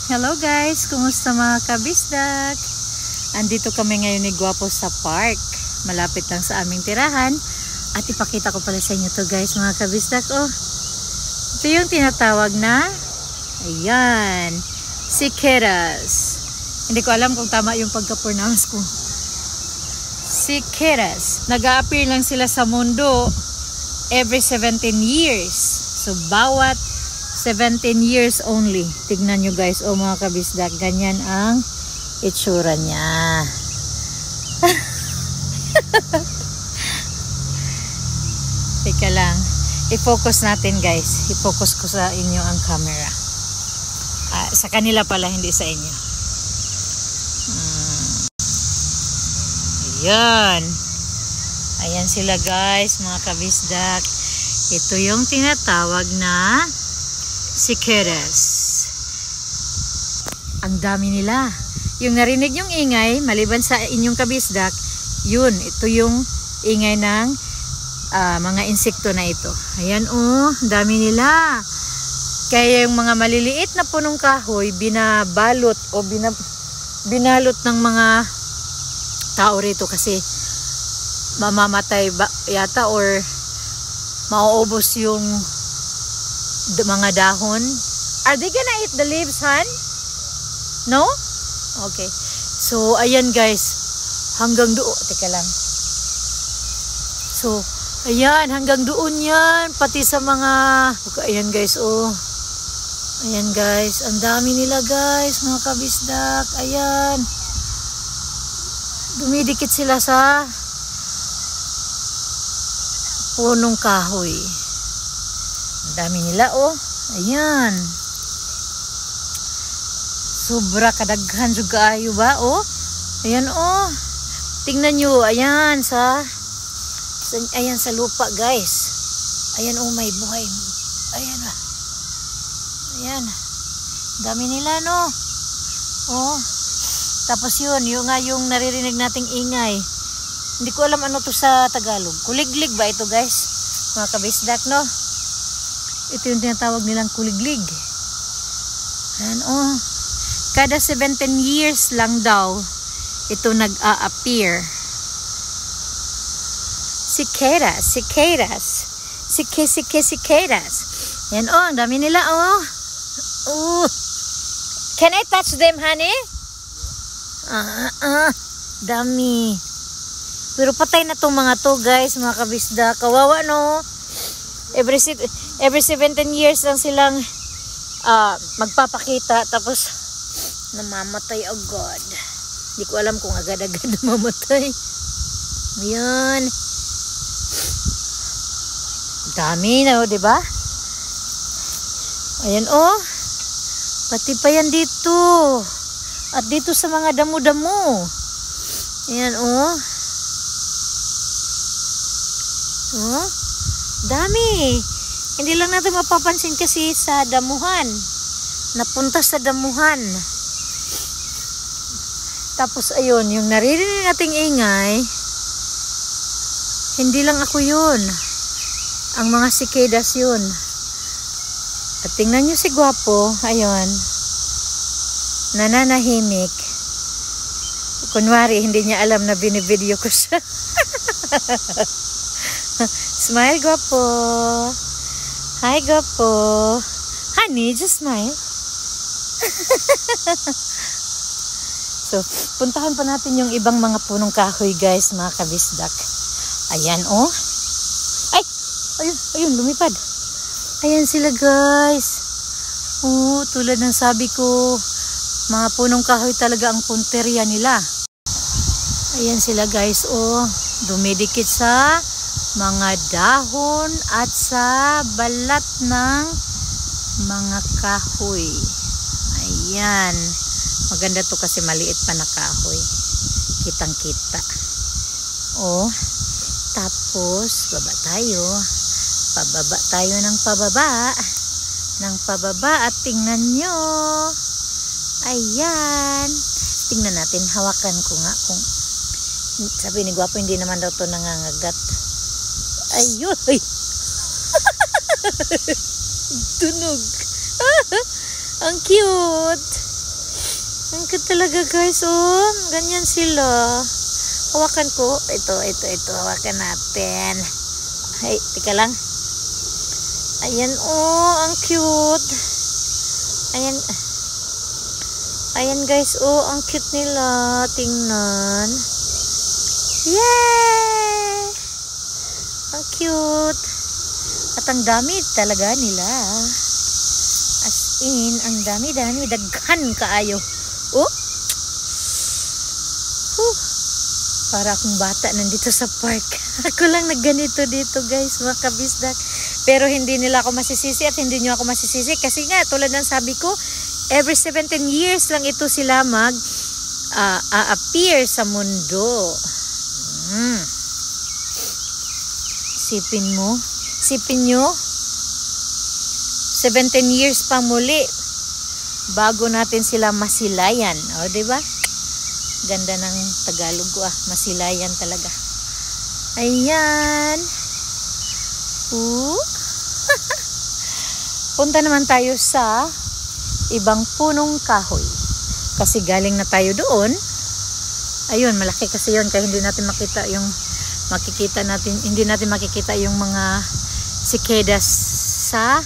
Hello guys, kumusta mga kabisdak? Andito kami ngayon ni Gwapo sa park. Malapit lang sa aming tirahan. At ipakita ko pala sa inyo to guys mga kabisdak. Oh, ito yung tinatawag na, ayan, cicadas. Hindi ko alam kung tama yung pagka-pronounce ko. Cicadas. Nag-a-appear lang sila sa mundo every 17 years. So bawat 17 years only. Tignan nyo guys, oh mga kabisdak, ganyan ang itsura niya. Teka lang, i-focus natin guys. I-focus ko sa inyo ang camera. Sa kanila pala, hindi sa inyo. Ayan. Ayan sila guys, mga kabisdak. Ito yung tinatawag na cicadas. Ang dami nila. Yung narinig yung ingay, maliban sa inyong kabisdak, yun, ito yung ingay ng mga insekto na ito. Ayan oh, dami nila. Kaya yung mga maliliit na punong kahoy, binabalot o binalot ng mga tao rito kasi mamamatay yata or mauubos yung mga dahon. Are they gonna eat the leaves, hon? No? Okay. So, ayan guys. Hanggang doon. Teka lang. So, ayan. Hanggang doon yan. Pati sa mga... Ayan guys, oh. Ayan guys. Ang dami nila guys. Mga kabisdak. Ayan. Dumidikit sila sa punong kahoy. Ang dami nila, oh. Ayan. Sobra kadaghan juga ayo ba, oh. Ayan, oh. Tingnan nyo, ayan ayan sa lupa, guys. Ayan, oh, may buhay. Ayan, ah. Ayan. Dami nila, no. Oh. Tapos yun, yung naririnig nating ingay. Hindi ko alam ano to sa Tagalog. Kuliglig ba ito, guys? Mga kabisdak, no? Ito yung tinatawag nilang kuliglig. Ayan, oh. Kada 17 years lang daw, ito nag-a-appear. Cicadas. Cicadas. Ayan, oh. Ang dami nila, oh. Oh. Can I touch them, honey? Dami. Pero patay na tong mga to, guys, mga kabisda. Kawawa, no? Every 17 years lang silang magpapakita. Tapos, namamatay agad. Hindi ko alam kung agad-agad namamatay. Ayan. Dami na, oh, diba? Ayan, oh. Pati pa yan dito. At dito sa mga damo-damo. Ayan, oh. Oh, dami. Hindi lang natin mapapansin kasi sa damuhan. Napunta sa damuhan. Tapos ayun, yung naririnig nating ingay, hindi lang ako yun. Ang mga cicadas yun. At tingnan nyo si Gwapo, ayun, nananahimik. Kunwari, hindi niya alam na binivideo ko siya. Smile, Gwapo. Hi, Gwapo. Honey, just smile. So, puntahan pa natin yung ibang mga punong kahoy, guys, mga kabisdak. Ayan, oh. Ay! Ayun, lumipad. Ayan sila, guys. Oh, tulad ng sabi ko, mga punong kahoy talaga ang punteriya nila. Ayan sila, guys, oh. Dumidikit sa mga dahon at sa balat ng mga kahoy. Ayan. Maganda to kasi maliit pa na kahoy. Kitang-kita. Oh. Tapos, baba tayo. Pababa tayo ng pababa. Ng pababa at tingnan nyo. Ayan. Tingnan natin. Hawakan ko nga kung sabi ni Gwapo, hindi naman daw to nangangagat. Ayun. Ay. Tunog. Ang cute. Ang cute talaga guys, oh. Ganyan sila. Hawakan ko. Ito. Hawakan natin. Ay, tika lang. Ayan, oh. Ang cute. Ayan. Ayan guys, oh. Ang cute nila. Tingnan. Yay! Ang cute. At ang dami talaga nila. As in, ang dami-dami. Daghan kaayo. Oh. Para akong bata nandito sa park. Ako lang nagganito dito guys, mga kabisdak. Pero hindi nila ako masisisi at hindi nyo ako masisisi. Kasi nga, tulad ng sabi ko, every 17 years lang ito sila appear sa mundo. Sipin nyo, 17 years pa muli bago natin sila masilayan. O, diba? Ganda ng Tagalog ko, masilayan talaga. Ayan. Punta naman tayo sa ibang punong kahoy. Kasi galing na tayo doon. Ayun, malaki kasi yun. Kaya hindi natin makita yung hindi natin makikita yung mga cicadas sa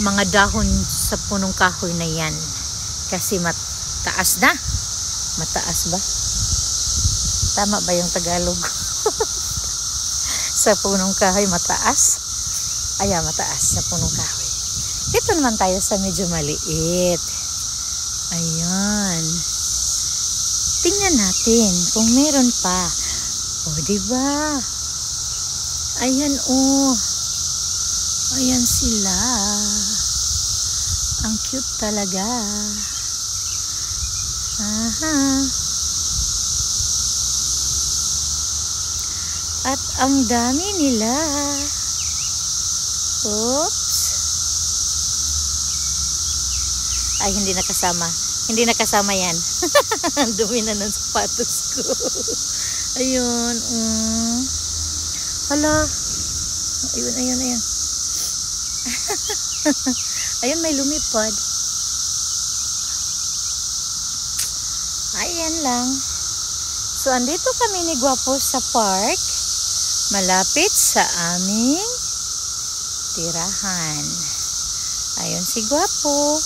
mga dahon sa punong kahoy na yan. Kasi mataas na. Mataas ba? Tama ba yung Tagalog? Sa punong kahoy, mataas? Ayan, mataas sa punong kahoy. Dito naman tayo sa medyo maliit. Ayan. Tingnan natin kung meron pa. O, diba? Ayan, oh. Ayan sila. Ang cute talaga. Aha. At ang dami nila. Oops. Ay, hindi nakasama. Hindi nakasama yan. Ang dumi na ng sapatos ko. Ayun. Hala. Ayun. Ayun, may lumipad. Ayan lang. So, andito kami ni Gwapo sa park. Malapit sa aming tirahan. Ayun si Gwapo.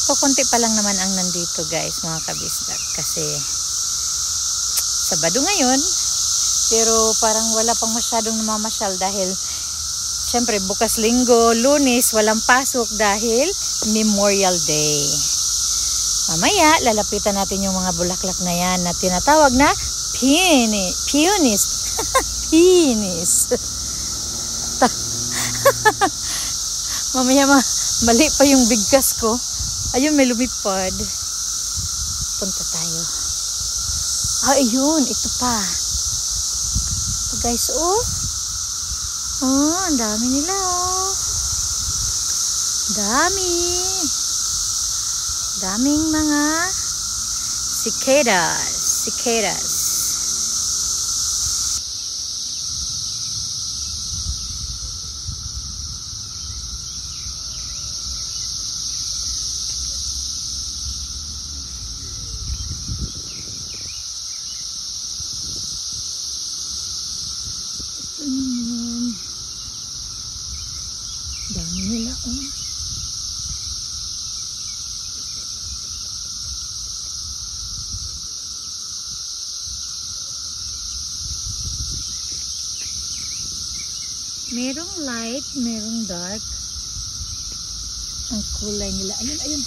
Kukunti pa lang naman ang nandito guys, mga kabisdak. Kasi Sabado ngayon. Pero parang wala pang masyadong namamasyal dahil syempre bukas Linggo, Lunes, walang pasok dahil Memorial Day. Mamaya, lalapitan natin yung mga bulaklak na yan na tinatawag na peonies. Peonies. Mamaya mali pa yung bigkas ko. Ayun, may lumipad. Punta tayo. Ayun, ito pa. Ito guys, oh. Oh, ang dami nila, oh. Daming mga cicadas. Dami nila, oh. Merong light, merong dark. Ang kulay nila. Ayun.